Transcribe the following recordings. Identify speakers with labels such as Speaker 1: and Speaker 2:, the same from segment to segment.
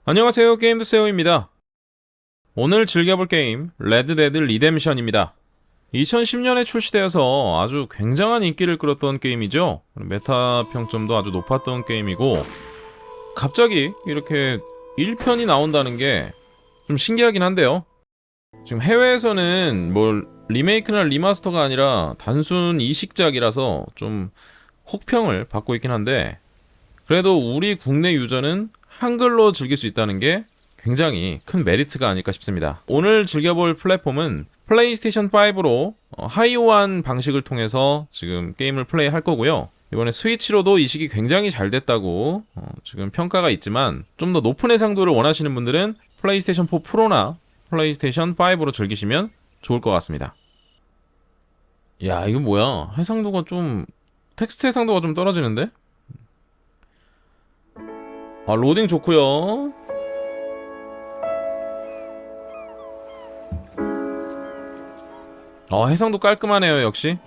Speaker 1: 안녕하세요, 게임드세요입니다. 오늘 즐겨볼 게임 레드데드 리뎀션입니다. 2010년에 출시되어서 아주 굉장한 인기를 끌었던 게임이죠. 메타 평점도 아주 높았던 게임이고, 갑자기 이렇게 1편이 나온다는 게 좀 신기하긴 한데요. 지금 해외에서는 뭐 리메이크나 리마스터가 아니라 단순 이식작이라서 좀 혹평을 받고 있긴 한데, 그래도 우리 국내 유저는 한글로 즐길 수 있다는 게 굉장히 큰 메리트가 아닐까 싶습니다. 오늘 즐겨볼 플랫폼은 플레이스테이션 5로 하이오한 방식을 통해서 지금 게임을 플레이할 거고요. 이번에 스위치로도 이식이 굉장히 잘 됐다고 지금 평가가 있지만, 좀 더 높은 해상도를 원하시는 분들은 플레이스테이션 4 프로나 플레이스테이션 5로 즐기시면 좋을 것 같습니다. 야, 이거 뭐야? 해상도가 좀, 텍스트 해상도가 좀 떨어지는데? 아, 로딩 좋고요. 해상도 깔끔하네요, 역시.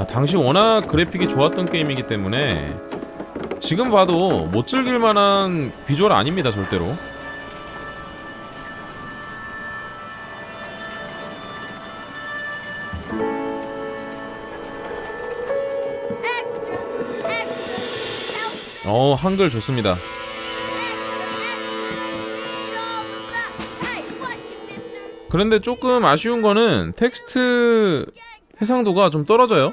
Speaker 1: 당시 워낙 그래픽이 좋았던 게임이기 때문에 지금 봐도 못 즐길 만한 비주얼 아닙니다, 절대로. 한글 좋습니다. 그런데 조금 아쉬운 거는 텍스트 해상도가 좀 떨어져요.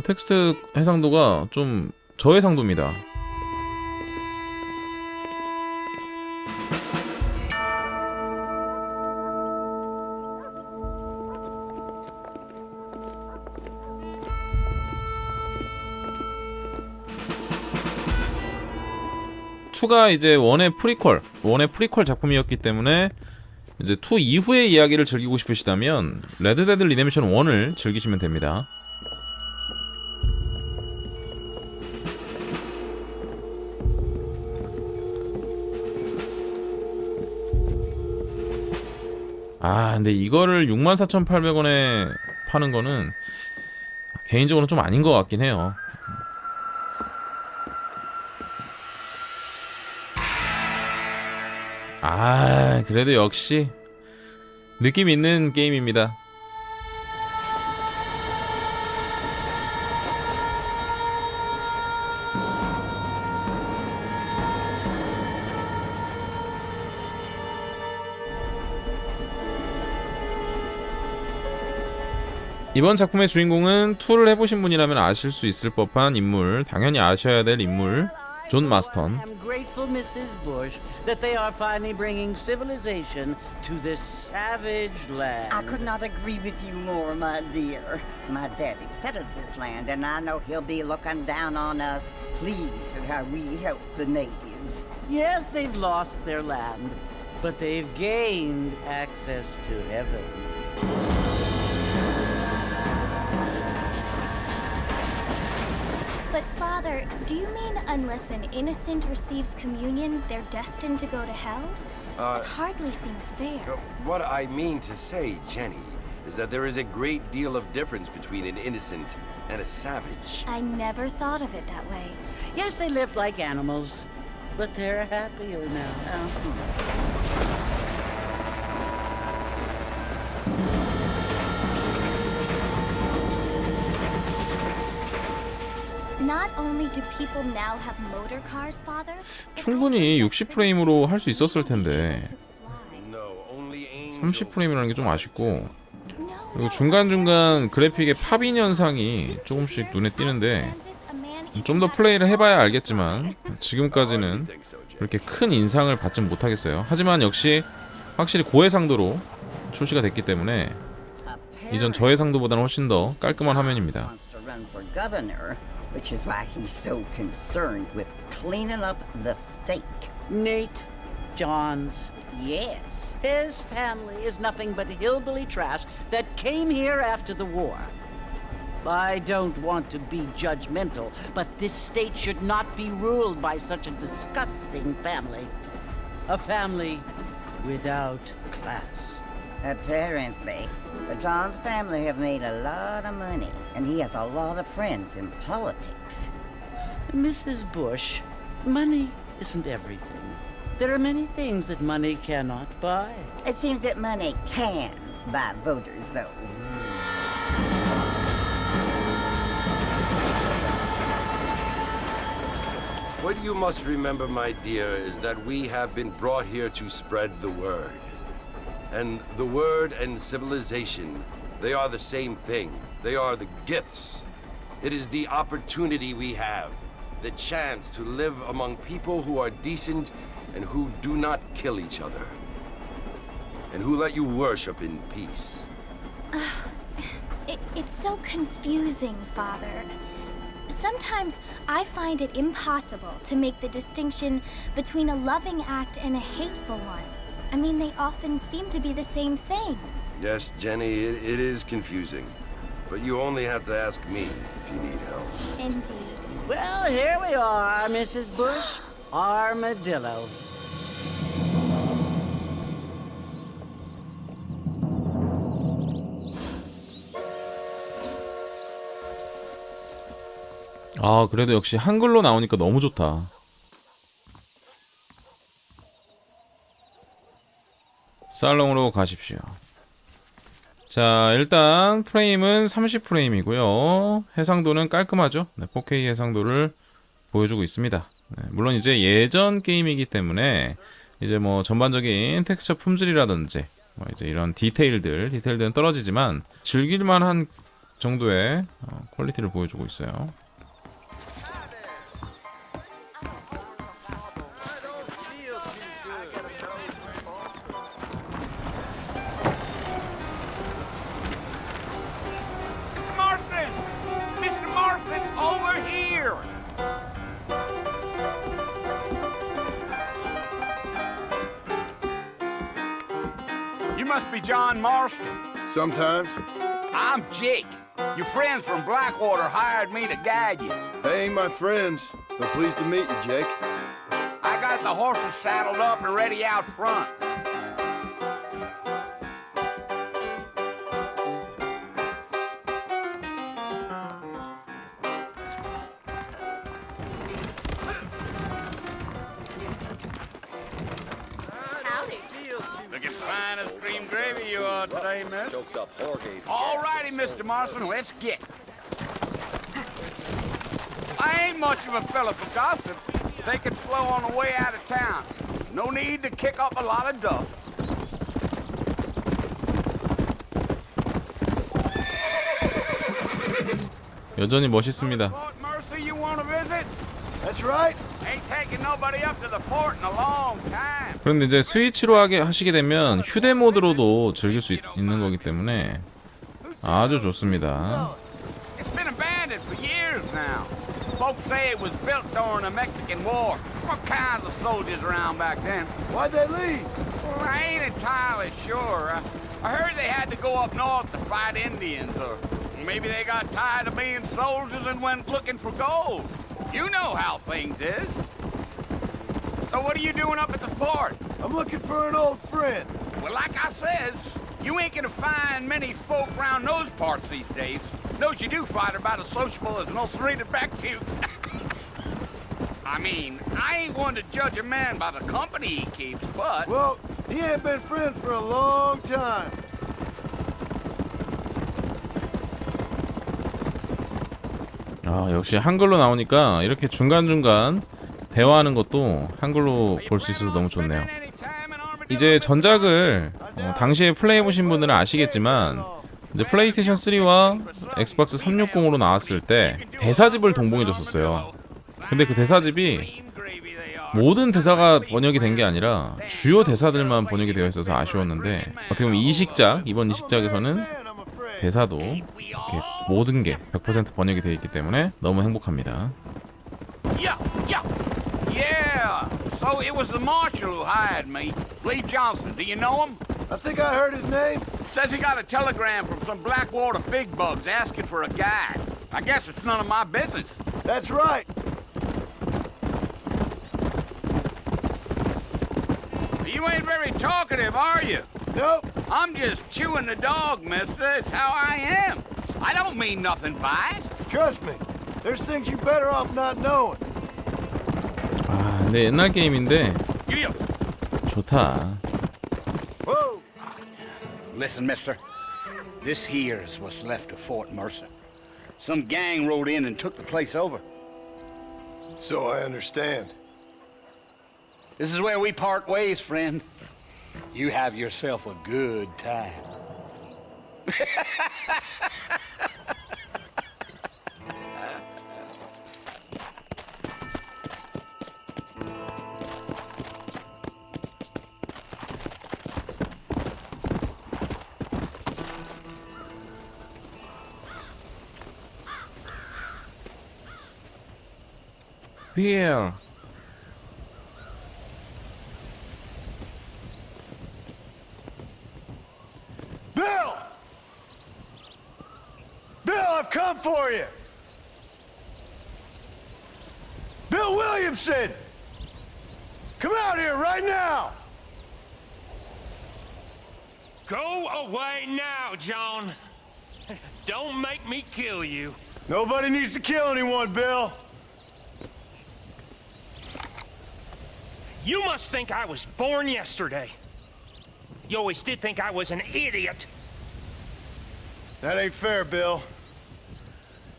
Speaker 1: 텍스트 해상도가 좀 저해상도입니다. 투가 이제 원의 프리퀄 작품이었기 때문에 이제 2 이후의 이야기를 즐기고 싶으시다면 레드데드 리뎀션 1을 즐기시면 됩니다. 근데 이거를 64,800원에 파는 거는 개인적으로 좀 아닌 것 같긴 해요. 그래도 역시 느낌 있는 게임입니다. 이번 작품의 주인공은 2를 해보신 분이라면 아실 수 있을 법한 인물, 당연히 아셔야 될 인물, 존 마스턴.
Speaker 2: Mrs. Bush, that they are finally bringing civilization to this savage land.
Speaker 3: I could not agree with you more, my dear. My daddy settled this land, and I know he'll be looking down on us, pleased at how we help the natives.
Speaker 2: Yes, they've lost their land, but they've gained access to heaven.
Speaker 4: But Father, do you mean unless an innocent receives communion, they're destined to go to hell? It hardly seems fair.
Speaker 5: What I mean to say, Jenny, is that there is a great deal of difference between an innocent and a savage.
Speaker 4: I never thought of it that way.
Speaker 2: Yes, they lived like animals, but they're happier now.
Speaker 4: Not only do people now have motor cars, Father,
Speaker 1: 충분히 60프레임으로 할 수 있었을 텐데 30프레임이라는 게 좀 아쉽고, 그리고 중간중간 그래픽의 팝인 현상이 조금씩 눈에 띄는데, 좀 더 플레이를 해봐야 알겠지만 지금까지는 그렇게 큰 인상을 받진 못하겠어요. 하지만 역시 확실히 고해상도로 출시가 됐기 때문에 이전 저해상도보다는 훨씬 더 깔끔한 화면입니다.
Speaker 3: Which is why he's so concerned with cleaning up the state.
Speaker 2: Nate Johns.
Speaker 3: Yes.
Speaker 2: His family is nothing but hillbilly trash that came here after the war. I don't want to be judgmental, but this state should not be ruled by such a disgusting family. A family without class.
Speaker 3: Apparently. But John's family have made a lot of money, and he has a lot of friends in politics.
Speaker 2: Mrs. Bush, money isn't everything. There are many things that money cannot buy.
Speaker 3: It seems that money can buy voters, though.
Speaker 5: What you must remember, my dear, is that we have been brought here to spread the word. And the word and civilization, they are the same thing. They are the gifts. It is the opportunity we have, the chance to live among people who are decent and who do not kill each other, and who let you worship in peace.
Speaker 4: It's so confusing, Father. Sometimes I find it impossible to make the distinction between a loving act and a hateful one. I mean, they often seem to be the same thing.
Speaker 5: Yes, Jenny, it is confusing. But you only have to ask me if you need help.
Speaker 4: Indeed.
Speaker 2: Well, here we are, Mrs. Bush. Armadillo.
Speaker 1: 아, 그래도 역시 한글로 나오니까 너무 좋다. 살롱으로 가십시오. 자, 일단 프레임은 30프레임이고요. 해상도는 깔끔하죠. 네, 4K 해상도를 보여주고 있습니다. 네, 물론 이제 예전 게임이기 때문에 이제 뭐 전반적인 텍스처 품질이라든지 뭐 이제 이런 디테일들은 떨어지지만 즐길만한 정도의 퀄리티를 보여주고 있어요.
Speaker 6: You must be John Marston.
Speaker 7: Sometimes.
Speaker 6: I'm Jake. Your friends from Blackwater hired me to guide you.
Speaker 7: They ain't my friends, but pleased to meet you, Jake.
Speaker 6: I got the horses saddled up and ready out front. Looking fine as cream gravy you are today, miss. All righty, Mr. Marston, let's get. I ain't much of a fella for gossip. Take it slow on the way out of town. No need to kick up a lot of dust.
Speaker 1: 여전히 멋있습니다.
Speaker 6: Fort Mercy, you want to visit?
Speaker 7: That's right.
Speaker 6: Ain't taking nobody up to the fort in a long time.
Speaker 1: 그런데 이제 스위치로 하시게 되면 휴대 모드로도 즐길 수 있는 거기 때문에 아주 좋습니다.
Speaker 6: It's been abandoned for years now. Folks say it was built during the Mexican War. What kinds of soldiers around back then?
Speaker 7: Why'd they leave?
Speaker 6: Well, I ain't entirely sure. I heard they had to go up north to fight Indians, or maybe they got tired of being soldiers and went looking for gold. You know how things is. So what are you doing up at the fort?
Speaker 7: I'm looking for an old friend.
Speaker 6: Well, like I says, you ain't gonna find many folk around those parts these days. Those you do find are about as sociable as an ulcerated back tooth. I mean, I ain't one to judge a man by the company he keeps, but...
Speaker 7: Well, he ain't been friends for a long time.
Speaker 1: 아, 역시 한글로 나오니까 이렇게 중간중간 대화하는 것도 한글로 볼 수 있어서 너무 좋네요. 이제 전작을 당시에 플레이해보신 분들은 아시겠지만 이제 플레이스테이션 3와 엑스박스 360으로 나왔을 때 대사집을 동봉해줬었어요. 근데 그 대사집이 모든 대사가 번역이 된 게 아니라 주요 대사들만 번역이 되어 있어서 아쉬웠는데 어떻게 보면 이번 이식작에서는 대사도 이렇게 모든 게 100% 번역이 되어 있기 때문에 너무 행복합니다.
Speaker 6: Yeah, so it was the marshal who hired me. Lee Johnson, do you know him?
Speaker 7: I think I heard his name.
Speaker 6: Says he got a telegram from some Blackwater big bugs asking for a guide. I guess it's none of my business.
Speaker 7: That's right.
Speaker 6: You ain't very talkative, are you?
Speaker 7: Nope.
Speaker 6: I'm just chewing the dog, mister. It's how I am. I don't mean nothing by it.
Speaker 7: Trust me. There's things you better off not knowing.
Speaker 1: 아, 근데 옛날 게임인데
Speaker 6: Giddy up.
Speaker 1: 좋다.
Speaker 7: Whoa.
Speaker 6: Listen, mister. This here is what's left of Fort Mercer. Some gang rode in and took the place over.
Speaker 7: So I understand.
Speaker 6: This is where we part ways, friend. You have yourself a good time.
Speaker 1: Here.
Speaker 7: Bill! Bill, I've come for you! Bill Williamson! Come out here right now!
Speaker 8: Go away now, John. Don't make me kill you.
Speaker 7: Nobody needs to kill anyone, Bill.
Speaker 8: You must think I was born yesterday. You always did think I was an idiot.
Speaker 7: That ain't fair, Bill.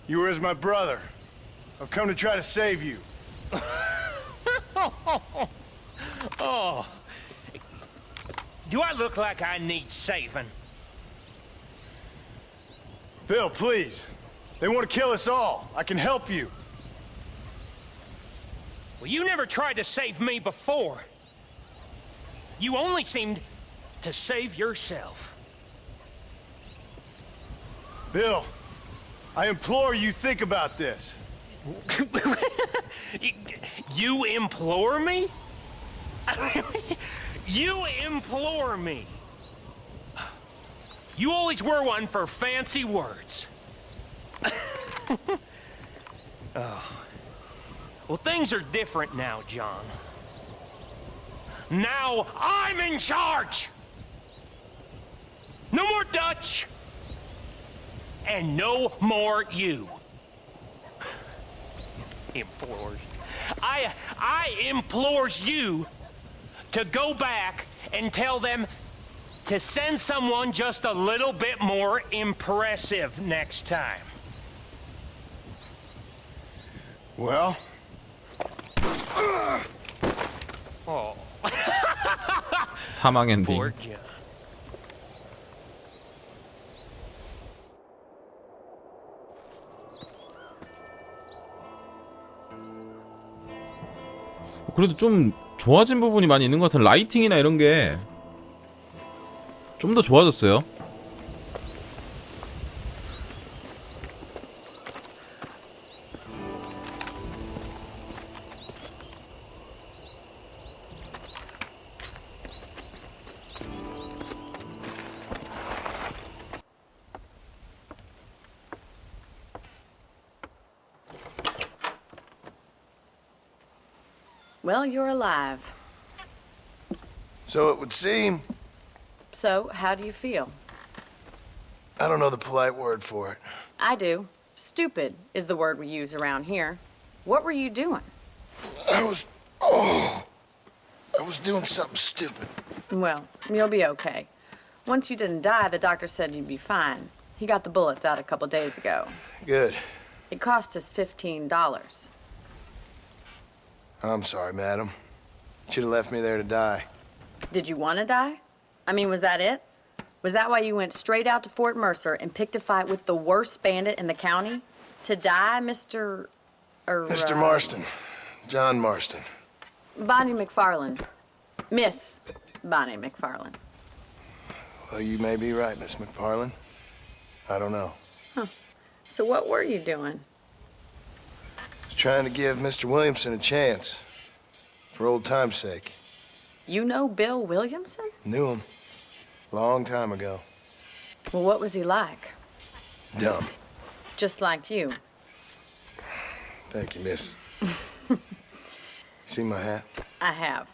Speaker 7: You were as my brother. I've come to try to save you.
Speaker 8: Oh. Do I look like I need saving?
Speaker 7: Bill, please. They want to kill us all. I can help you.
Speaker 8: Well, you never tried to save me before. You only seemed to save yourself.
Speaker 7: Bill, I implore you think about this.
Speaker 8: You implore me? You implore me. You always were one for fancy words. Oh. Well, things are different now, John. Now I'm in charge! No more Dutch! And no more you. Implores. I implores you to go back and tell them to send someone just a little bit more impressive next time.
Speaker 7: Well?
Speaker 8: Oh,
Speaker 1: 사망 엔딩.
Speaker 8: poor John.
Speaker 1: 그래도 좀 좋아진 부분이 많이 있는 것 같은 라이팅이나 이런 게 좀 더 좋아졌어요.
Speaker 9: Well, you're alive.
Speaker 7: So it would seem.
Speaker 9: So, how do you feel?
Speaker 7: I don't know the polite word for it.
Speaker 9: I do. Stupid is the word we use around here. What were you doing?
Speaker 7: I was doing something stupid.
Speaker 9: Well, you'll be okay. Once you didn't die, the doctor said you'd be fine. He got the bullets out a couple days ago.
Speaker 7: Good.
Speaker 9: It cost us $15.
Speaker 7: I'm sorry, madam. Should have left me there to die.
Speaker 9: Did you want to die? I mean, was that it? Was that why you went straight out to Fort Mercer and picked a fight with the worst bandit in the county? To die, Mr.
Speaker 7: Mr. Marston. John Marston.
Speaker 9: Bonnie McFarland. Miss Bonnie McFarland.
Speaker 7: Well, you may be right, Miss McFarland. I don't know.
Speaker 9: So what were you doing?
Speaker 7: Just trying to give Mr. Williamson a chance. For old time's sake.
Speaker 9: You know Bill Williamson?
Speaker 7: Knew him. Long time ago.
Speaker 9: Well, what was he like?
Speaker 7: Dumb.
Speaker 9: Just like you.
Speaker 7: Thank you, miss. See my hat?
Speaker 9: I have.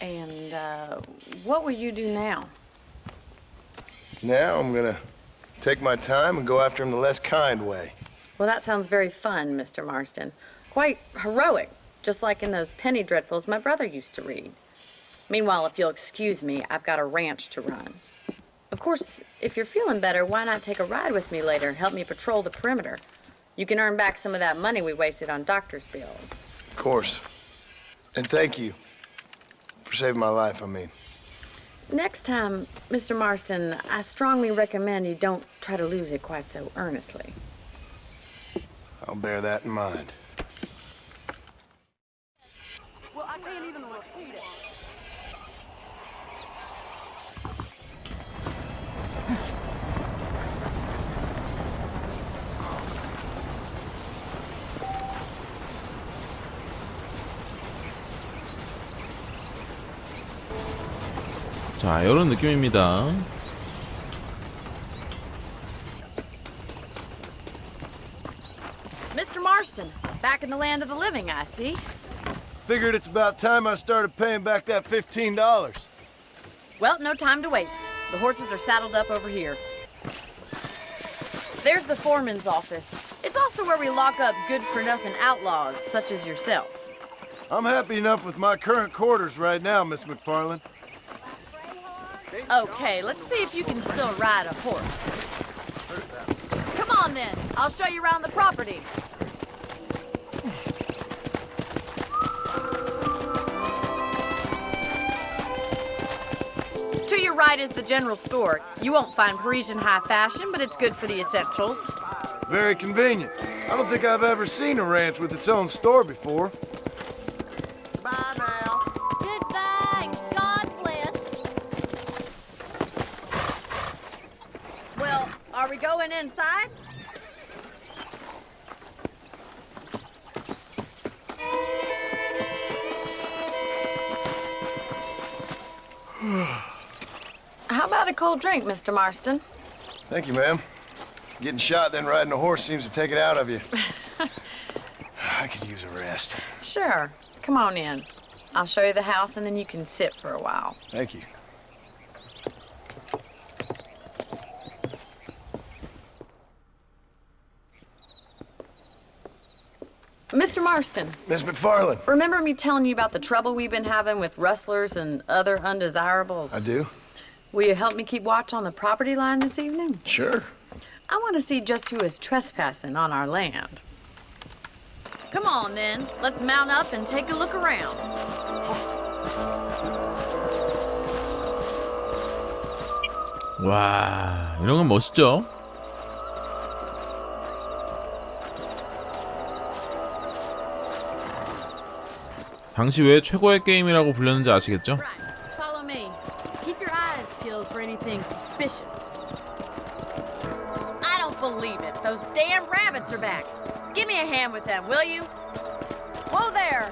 Speaker 9: And, what will you do now?
Speaker 7: Now I'm gonna take my time and go after him the less kind way.
Speaker 9: Well, that sounds very fun, Mr. Marston. Quite heroic, just like in those penny dreadfuls my brother used to read. Meanwhile, if you'll excuse me, I've got a ranch to run. Of course, if you're feeling better, why not take a ride with me later and help me patrol the perimeter? You can earn back some of that money we wasted on doctor's bills.
Speaker 7: Of course. And thank you for saving my life, I mean.
Speaker 9: Next time, Mr. Marston, I strongly recommend you don't try to lose it quite so earnestly.
Speaker 7: I'll bear that in mind.
Speaker 9: Well, I can't even repeat it.
Speaker 1: 자, 이런 느낌입니다.
Speaker 9: Mr. Marston, back in the land of the living, I see.
Speaker 7: Figured it's about time I started paying back that $15.
Speaker 9: Well, no time to waste. The horses are saddled up over here. There's the foreman's office. It's also where we lock up good-for-nothing outlaws, such as yourself.
Speaker 7: I'm happy enough with my current quarters right now, Miss McFarland.
Speaker 9: Okay, let's see if you can still ride a horse. Come on, then. I'll show you around the property. To your right is the general store. You won't find Parisian high fashion, but it's good for the essentials.
Speaker 7: Very convenient. I don't think I've ever seen a ranch with its own store before.
Speaker 9: Bye now.
Speaker 4: Goodbye. God bless.
Speaker 9: Well, are we going inside? How about a cold drink, Mr. Marston?
Speaker 7: Thank you, ma'am. Getting shot then riding a horse seems to take it out of you. I could use a rest.
Speaker 9: Sure. Come on in. I'll show you the house and then you can sit for a while.
Speaker 7: Thank you.
Speaker 9: Mr. Marston,
Speaker 7: Miss McFarland.
Speaker 9: remember me telling you about the trouble we've been having with rustlers and other undesirables?
Speaker 7: I do?
Speaker 9: Will you help me keep watch on the property line this evening?
Speaker 7: Sure.
Speaker 9: I want to see just who is trespassing on our land. Come on, then. Let's mount up and take a look around.
Speaker 1: 와, 이런 건 멋있죠? 당시 왜 최고의 게임이라고 불렸는지 아시겠죠?
Speaker 9: Right. Follow me. Keep your eyes peeled for anything suspicious. I don't believe it. Those damn rabbits are back. Give me a hand with them, will you? Whoa there.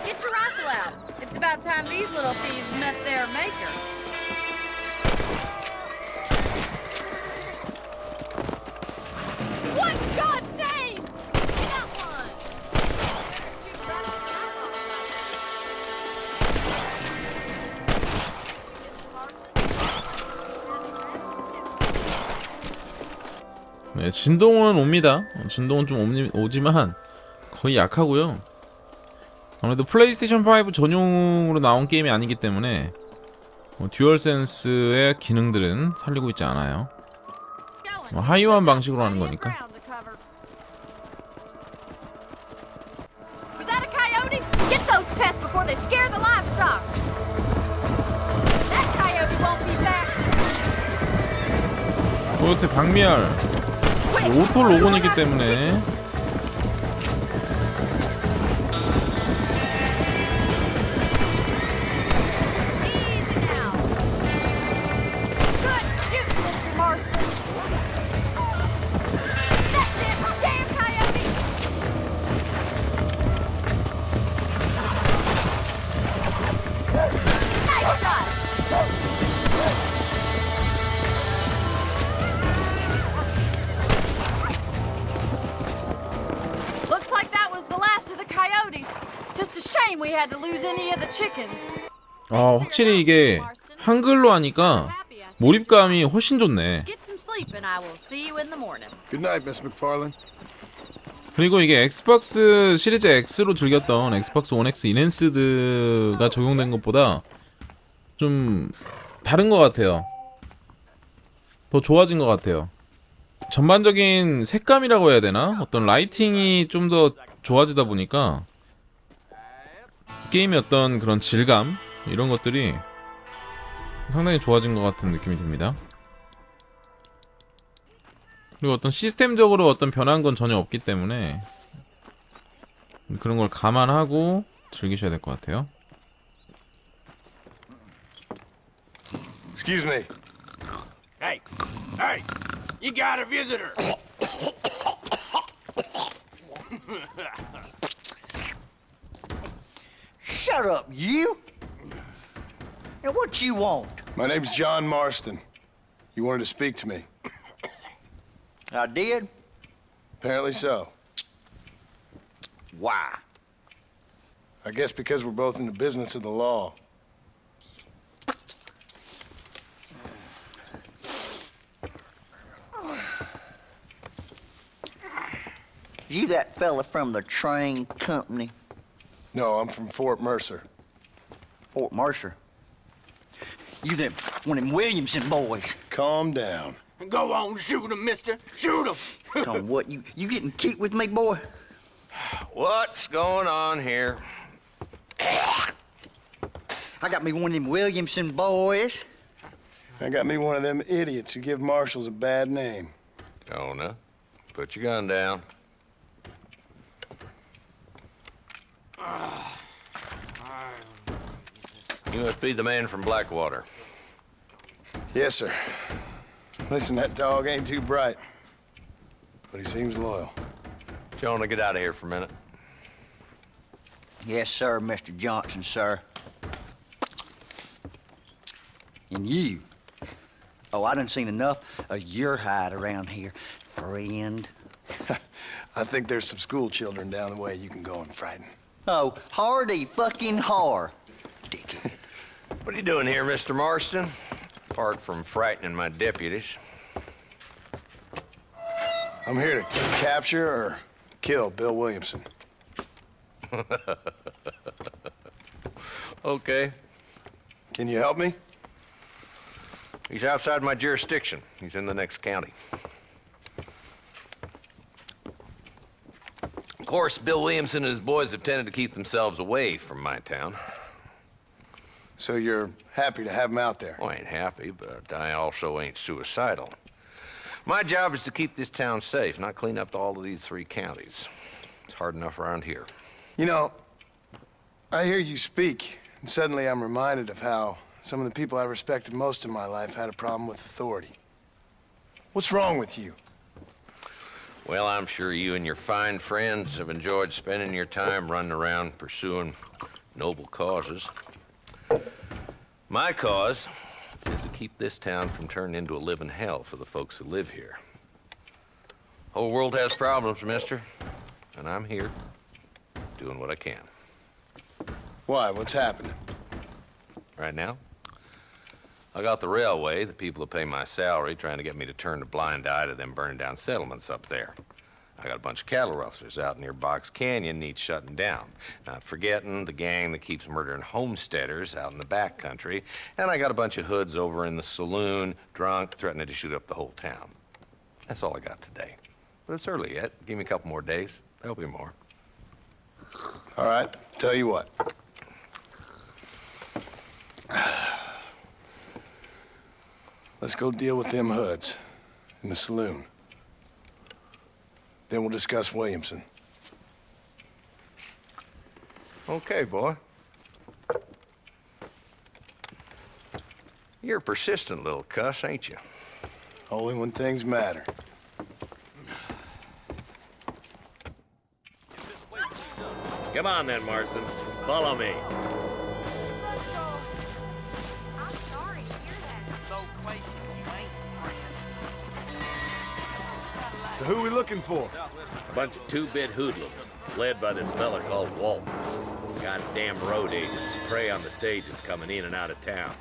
Speaker 9: Get your rifle out. It's about time these little thieves met their maker. What God's name? Got one.
Speaker 1: 네, 진동은 옵니다. 진동은 좀 오지만 거의 약하고요. 아무래도 플레이스테이션 5 전용으로 나온 게임이 아니기 때문에 듀얼센스의 기능들은 살리고 있지 않아요. 하이오한 방식으로 하는 거니까.
Speaker 9: Was that a coyote? Get those pests before they scare the livestock. That coyote won't be back.
Speaker 1: 코요테 박미알 오토 로곤이기 때문에
Speaker 9: Easy now. Good shooting, Mr. Marston. That's it, damn coyote. Nice shot.
Speaker 10: had to lose any of the chickens.
Speaker 1: 확실히 이게 한글로 하니까 몰입감이 훨씬 좋네.
Speaker 10: Get some sleep and I will see you in the morning.
Speaker 7: Good night, Miss McFarlane.
Speaker 1: 그리고 이게 엑스박스 시리즈 X로 즐겼던 엑스박스 1X 인핸스드가 적용된 것보다 좀 다른 것 같아요. 더 좋아진 것 같아요. 전반적인 색감이라고 해야 되나? 어떤 라이팅이 좀 더 좋아지다 보니까 게임의 어떤 그런 질감 이런 것들이 상당히 좋아진 것 같은 느낌이 듭니다. 그리고 어떤 시스템적으로 어떤 변한 건 전혀 없기 때문에 그런 걸 감안하고 즐기셔야 될 것 같아요.
Speaker 7: Excuse me.
Speaker 6: Hey, you got a visitor.
Speaker 11: Shut up, you! Now what you want?
Speaker 7: My name's John Marston. You wanted to speak to me.
Speaker 11: I did?
Speaker 7: Apparently so.
Speaker 11: Why?
Speaker 7: I guess because we're both in the business of the law.
Speaker 11: You that fella from the train company?
Speaker 7: No, I'm from Fort Mercer.
Speaker 11: Fort Mercer? You them, one of them Williamson boys.
Speaker 7: Calm down.
Speaker 6: Go on, shoot him, mister. Shoot him.
Speaker 11: Come what, you getting kicked with me, boy?
Speaker 6: What's going on here?
Speaker 11: I got me one of them Williamson boys.
Speaker 7: I got me one of them idiots who give marshals a bad name.
Speaker 6: Jonah, put your gun down. You must be the man from Blackwater.
Speaker 7: Yes, sir. Listen, that dog ain't too bright, but he seems loyal.
Speaker 6: Jonah, get out of here for a minute.
Speaker 11: Yes, sir, Mr. Johnson, sir. And you. Oh, I done seen enough of your hide around here, friend.
Speaker 7: I think there's some school children down the way you can go and frighten.
Speaker 11: Oh, hardy fucking har, dickhead.
Speaker 6: What are you doing here, Mr. Marston? Apart from frightening my deputies.
Speaker 7: I'm here to capture or kill Bill Williamson.
Speaker 6: Okay.
Speaker 7: Can you help me?
Speaker 6: He's outside my jurisdiction. He's in the next county. Of course, Bill Williamson and his boys have tended to keep themselves away from my town.
Speaker 7: So you're happy to have him out there?
Speaker 6: Well, I ain't happy, but I also ain't suicidal. My job is to keep this town safe, not clean up all of these 3 counties. It's hard enough around here.
Speaker 7: You know, I hear you speak, and suddenly I'm reminded of how some of the people I respected most in my life had a problem with authority. What's wrong with you?
Speaker 6: Well, I'm sure you and your fine friends have enjoyed spending your time running around pursuing noble causes. My cause is to keep this town from turning into a living hell for the folks who live here. Whole world has problems, mister, and I'm here doing what I can.
Speaker 7: Why? What's happening?
Speaker 6: Right now, I got the railway, the people who pay my salary, trying to get me to turn a blind eye to them burning down settlements up there. I got a bunch of cattle rustlers out near Box Canyon needs shutting down. Not forgetting the gang that keeps murdering homesteaders out in the back country. And I got a bunch of hoods over in the saloon, drunk, threatening to shoot up the whole town. That's all I got today. But it's early yet. Give me a couple more days. There'll be more.
Speaker 7: All right, tell you what. Let's go deal with them hoods in the saloon. Then we'll discuss Williamson.
Speaker 6: Okay, boy. You're a persistent little cuss, ain't you?
Speaker 7: Only when things matter.
Speaker 12: Come on then, Marston. Follow me.
Speaker 7: So who we looking for?
Speaker 12: A bunch of 2-bit hoodlums, led by this fella called Walt. Goddamn road agents prey on the stages coming in and out of town.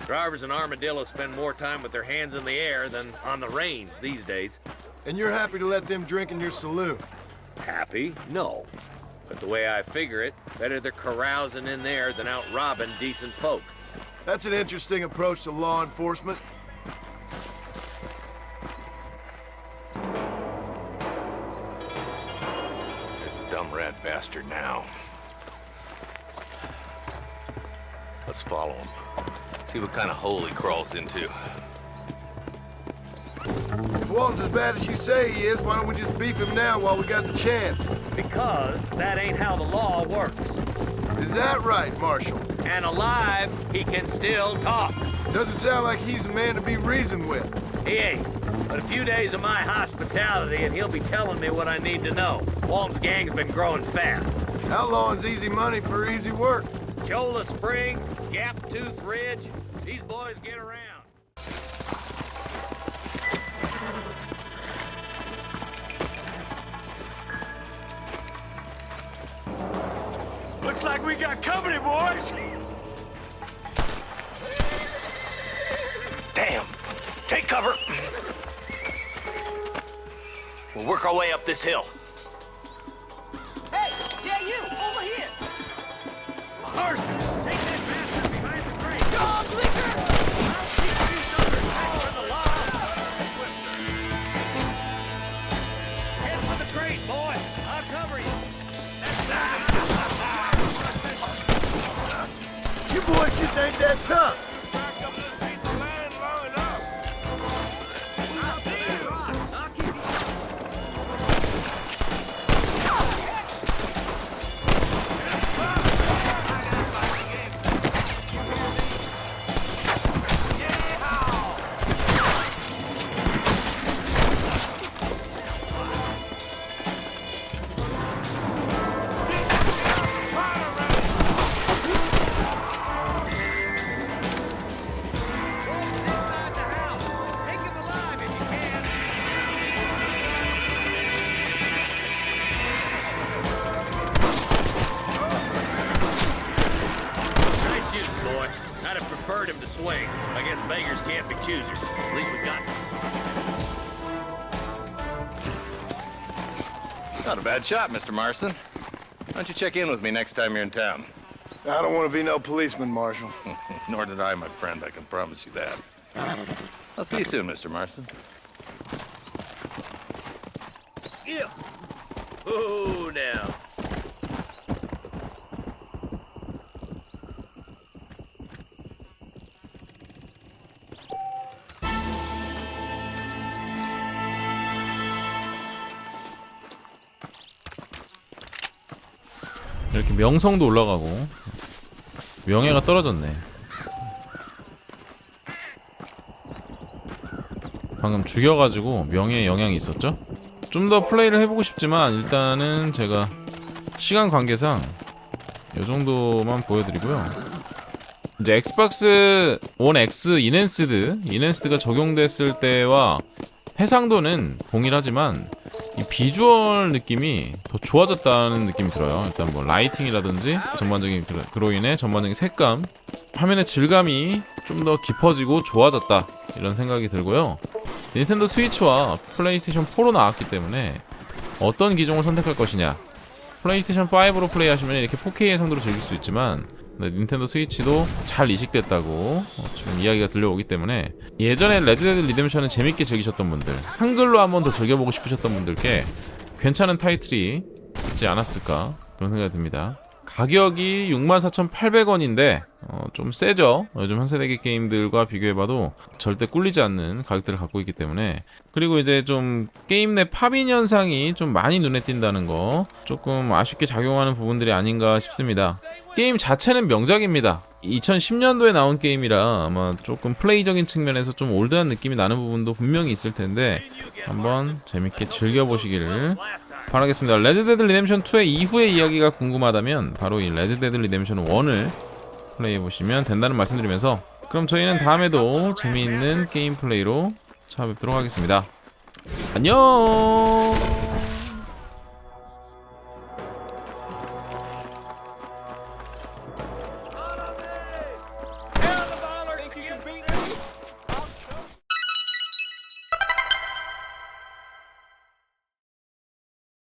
Speaker 12: Drivers in Armadillo spend more time with their hands in the air than on the reins these days.
Speaker 7: And you're happy to let them drink in your saloon?
Speaker 12: Happy? No. But the way I figure it, better they're carousing in there than out robbing decent folk.
Speaker 7: That's an interesting approach to law enforcement.
Speaker 5: This dumb rat bastard now. Let's follow him. See what kind of hole he crawls into.
Speaker 7: If Walton's as bad as you say he is, why don't we just beef him now while we got the chance?
Speaker 12: Because that ain't how the law works.
Speaker 7: Is that right, Marshal?
Speaker 12: And alive, he can still talk.
Speaker 7: Doesn't sound like he's a man to be reasoned with.
Speaker 12: He ain't. But a few days of my hospitality and he'll be telling me what I need to know. Walton's gang's been growing fast.
Speaker 7: Outlawing's easy money for easy work.
Speaker 12: Cholla Springs, Gap Tooth Ridge, these boys get around.
Speaker 8: Looks like we got company, boys.
Speaker 5: Damn! Take cover! We'll work our way up this hill.
Speaker 2: Hey, yeah, you, over here.
Speaker 12: Marston, take that bastard behind the crate.
Speaker 2: Dog liquor!
Speaker 12: I'll teach you suckers back for the law. Head for the crate, boy. I'll cover you.
Speaker 7: You boys just ain't that tough.
Speaker 12: Preferred him to swing. I guess beggars can't be choosers. At least we got this.
Speaker 5: Not a bad shot, Mr. Marston. Why don't you check in with me next time you're in town?
Speaker 7: I don't want to be no policeman, Marshal.
Speaker 5: Nor did I, my friend. I can promise you that. I'll see you soon, Mr. Marston.
Speaker 12: Yeah. Oh, now.
Speaker 1: 이렇게 명성도 올라가고 명예가 떨어졌네. 방금 죽여가지고 명예에 영향이 있었죠? 좀 더 플레이를 해보고 싶지만 일단은 제가 시간 관계상 요정도만 보여드리고요. 이제 엑스박스 원 X 인핸스드가 적용됐을 때와 해상도는 동일하지만 이 비주얼 느낌이 더 좋아졌다는 느낌이 들어요. 일단 뭐 라이팅이라든지 전반적인 그로 인해 전반적인 색감, 화면의 질감이 좀 더 깊어지고 좋아졌다 이런 생각이 들고요. 닌텐도 스위치와 플레이스테이션 4로 나왔기 때문에 어떤 기종을 선택할 것이냐, 플레이스테이션 5로 플레이하시면 이렇게 4K 해상도로 즐길 수 있지만 닌텐도 스위치도 잘 이식됐다고 지금 이야기가 들려오기 때문에 예전에 레드데드 리뎀션을 재밌게 즐기셨던 분들, 한글로 한번 더 즐겨보고 싶으셨던 분들께 괜찮은 타이틀이 있지 않았을까 그런 생각이 듭니다. 가격이 64,800원인데 좀 세죠. 요즘 현세대기 게임들과 비교해봐도 절대 꿀리지 않는 가격들을 갖고 있기 때문에. 그리고 이제 좀 게임 내 팝인 현상이 좀 많이 눈에 띈다는 거 조금 아쉽게 작용하는 부분들이 아닌가 싶습니다. 게임 자체는 명작입니다. 2010년도에 나온 게임이라 아마 조금 플레이적인 측면에서 좀 올드한 느낌이 나는 부분도 분명히 있을 텐데 한번 재밌게 즐겨보시기를 바라겠습니다. 레드데드 리뎀션 2의 이후의 이야기가 궁금하다면 바로 이 레드데드 리뎀션 1을 플레이해보시면 된다는 말씀드리면서 그럼 저희는 다음에도 재미있는 게임 플레이로 찾아뵙도록 하겠습니다. 안녕.